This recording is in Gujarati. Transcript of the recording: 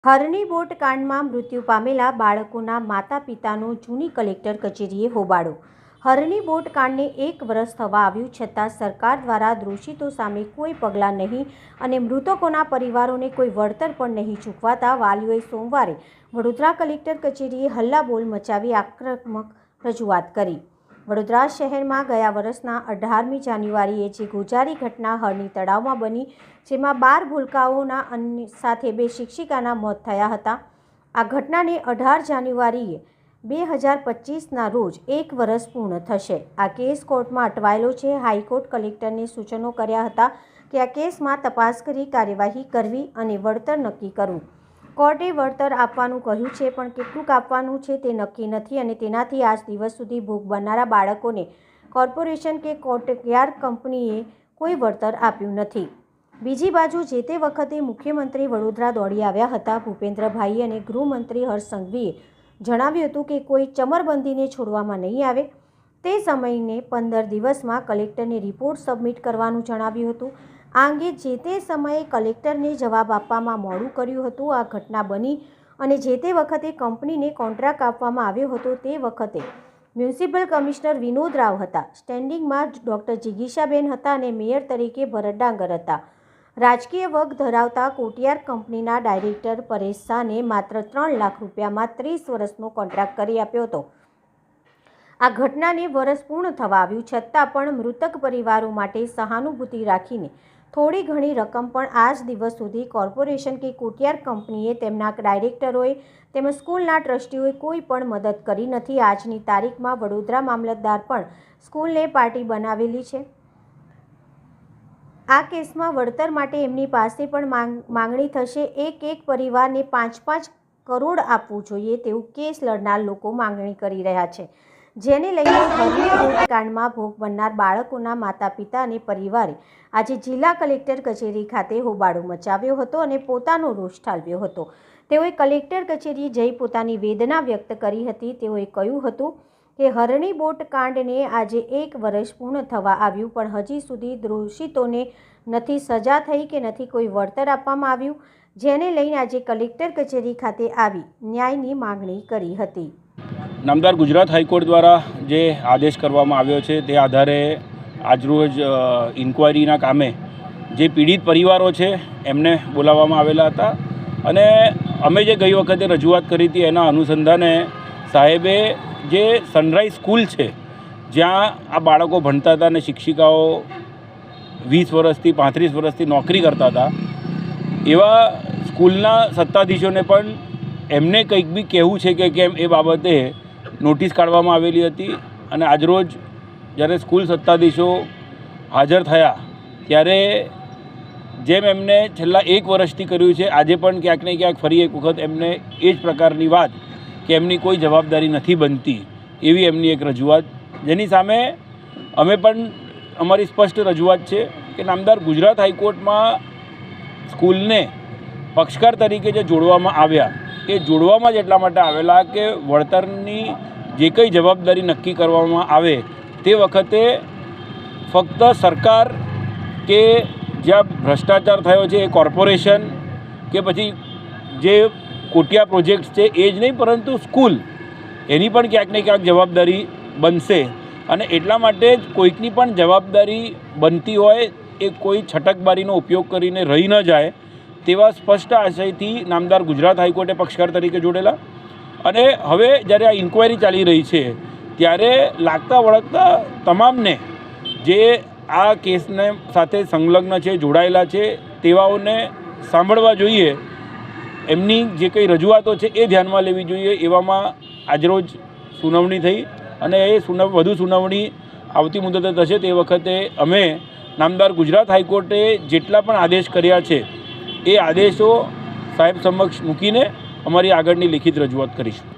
હરની બોટ કાંડમાં મૃત્યુ પામેલા બાળકોના માતા પિતાનો જૂની કલેક્ટર કચેરીએ હોબાળો। હરની બોટ કાંડને 1 વર્ષ થવા આવ્યું છતાં સરકાર દ્વારા દોષિતો સામે કોઈ પગલાં નહીં અને મૃતકોના પરિવારોને કોઈ વળતર પણ નહીં ચૂકવાતા વાલીઓએ સોમવારે વડોદરા કલેક્ટર કચેરીએ હલ્લાબોલ મચાવી આક્રમક રજૂઆત કરી। વડોદરા શહેરમાં ગયા વર્ષના 18મી જાન્યુઆરીએ જે ગોઝારી ઘટના હરની તળાવમાં બની, જેમાં 12 ભૂલકાઓના સાથે 2 શિક્ષિકાના મોત થયા હતા, આ ઘટનાને 18 જાન્યુઆરીએ 2025ના રોજ 1 વર્ષ પૂર્ણ થશે। આ કેસ કોર્ટમાં અટવાયેલો છે। હાઈકોર્ટ કલેક્ટરને સૂચનો કર્યા હતા કે આ કેસમાં તપાસ કરી કાર્યવાહી કરવી અને વળતર નક્કી કરવું। કોર્ટે વળતર આપવાનું કહ્યું છે, પણ કેટલું આપવાનું છે તે નક્કી નથી અને તેનાથી આજ દિવસ સુધી ભોગ બનનારા બાળકોને કોર્પોરેશન કે કોર્ટયાર્ડ કંપનીએ કોઈ વળતર આપ્યું નથી। બીજી બાજુ જે તે વખતે મુખ્યમંત્રી વડોદરા દોડી આવ્યા હતા ભૂપેન્દ્રભાઈ અને ગૃહમંત્રી હર્ષ સંઘવીએ જણાવ્યું હતું કે કોઈ ચમરબંધીને છોડવામાં નહીં આવે। તે સમયને 15 દિવસમાં કલેક્ટરને રિપોર્ટ સબમિટ કરવાનું જણાવ્યું હતું। આ અંગે જે તે સમયે કલેક્ટરને જવાબ આપવામાં મોડું કર્યું હતું। આ ઘટના બની અને જે તે વખતે કંપનીને કોન્ટ્રાક્ટ આપવામાં આવ્યો હતો તે વખતે મ્યુનિસિપલ કમિશનર વિનોદ રાવ હતા, સ્ટેન્ડિંગમાં ડૉક્ટર જિગીશાબેન હતા અને મેયર તરીકે ભરત ડાંગર હતા। રાજકીય વગ ધરાવતા કોર્ટયાર્ડ કંપનીના ડાયરેક્ટર પરેશ શાહને માત્ર 3 લાખ રૂપિયામાં 30 વર્ષનો કોન્ટ્રાક્ટ કરી આપ્યો હતો। આ ઘટનાને વર્ષ પૂર્ણ થવા આવ્યું છતાં પણ મૃતક પરિવારો માટે સહાનુભૂતિ રાખીને થોડી ઘણી રકમ પણ આજ દિવસ સુધી કોર્પોરેશન કે કોર્ટયાર્ડ કંપનીએ, તેમના ડાયરેક્ટરોએ તેમજ સ્કૂલના ટ્રસ્ટીઓએ કોઈ પણ મદદ કરી નથી। આજની તારીખમાં વડોદરા મામલતદાર પણ સ્કૂલને પાર્ટી બનાવેલી છે। આ કેસમાં વળતર માટે એમની પાસે પણ માંગણી થશે। એક પરિવારને 5-5 કરોડ આપવું જોઈએ તેવું કેસ લડનાર લોકો માંગણી કરી રહ્યા છે, જેને લઈને હરની બોટ કાંડમાં ભોગ બનનાર બાળકોના માતા પિતા અને પરિવારે આજે જિલ્લા કલેક્ટર કચેરી ખાતે હોબાળો મચાવ્યો હતો અને પોતાનો રોષ ઠાલવ્યો હતો। તેઓએ કલેક્ટર કચેરીએ જઈ પોતાની વેદના વ્યક્ત કરી હતી। તેઓએ કહ્યું હતું કે હરની બોટ કાંડને આજે 1 વર્ષ પૂર્ણ થવા આવ્યું, પણ હજી સુધી દોષિતોને નથી સજા થઈ કે નથી કોઈ વળતર આપવામાં આવ્યું, જેને લઈને આજે કલેક્ટર કચેરી ખાતે આવી ન્યાયની માંગણી કરી હતી। નામદાર ગુજરાત હાઈકોર્ટ દ્વારા જે આદેશ કરવામાં આવ્યો છે તે આધારે આજરોજ ઇન્ક્વાયરીના કામે જે પીડિત પરિવારો છે એમને બોલાવવામાં આવેલા હતા અને અમે જે ગઈ વખતે રજૂઆત કરી હતી એના અનુસંધાને સાહેબે જે સનરાઈઝ સ્કૂલ છે જ્યાં આ બાળકો ભણતા હતા અને શિક્ષિકાઓ 20 વર્ષથી 35 વર્ષથી નોકરી કરતા હતા, એવા સ્કૂલના સત્તાધીશોને પણ એમને કંઈક બી કહેવું છે કે કેમ એ બાબતે નોટિસ કાઢવામાં આવેલી હતી અને આજરોજ જ્યારે સ્કૂલ સત્તાધીશો હાજર થયા ત્યારે જેમ એમને છેલ્લા 1 વર્ષથી કર્યું છે, આજે પણ ક્યાંક ને ક્યાંક ફરી એક વખત એમને એ જ પ્રકારની વાત કે એમની કોઈ જવાબદારી નથી બનતી એવી એમની એક રજૂઆત, જેની સામે અમે પણ અમારી સ્પષ્ટ રજૂઆત છે કે નામદાર ગુજરાત હાઈકોર્ટમાં સ્કૂલને પક્ષકાર તરીકે જે જોડવામાં આવ્યા એ જોડવામાં જ એટલા માટે આવેલા કે વળતરની જે કંઈ જવાબદારી નક્કી કરવામાં આવે તે વખતે ફક્ત સરકાર કે જ્યાં ભ્રષ્ટાચાર થયો છે એ કોર્પોરેશન કે પછી જે કોટિયા પ્રોજેક્ટ્સ છે એ જ નહીં, પરંતુ સ્કૂલ એની પણ ક્યાંક ને ક્યાંક જવાબદારી બનશે અને એટલા માટે જ કોઈકની પણ જવાબદારી બનતી હોય એ કોઈ છટકબારીનો ઉપયોગ કરીને રહી ન જાય તેવા સ્પષ્ટ આશયથી નામદાર ગુજરાત હાઈકોર્ટે પક્ષકાર તરીકે જોડેલા અને હવે જ્યારે આ ઇન્ક્વાયરી ચાલી રહી છે ત્યારે લાગતા વળગતા તમામને જે આ કેસને સાથે સંલગ્ન છે, જોડાયેલા છે, તેવાઓને સાંભળવા જોઈએ, એમની જે કંઈ રજૂઆતો છે એ ધ્યાનમાં લેવી જોઈએ। એવામાં આજરોજ સુનાવણી થઈ અને એ વધુ સુનાવણી આવતી મુદતે થશે। તે વખતે અમે નામદાર ગુજરાત હાઈકોર્ટે જેટલા પણ આદેશ કર્યા છે એ આદેશો સાહેબ સમક્ષ મૂકીને અમારી આગળની લિખિત રજૂઆત કરીશું।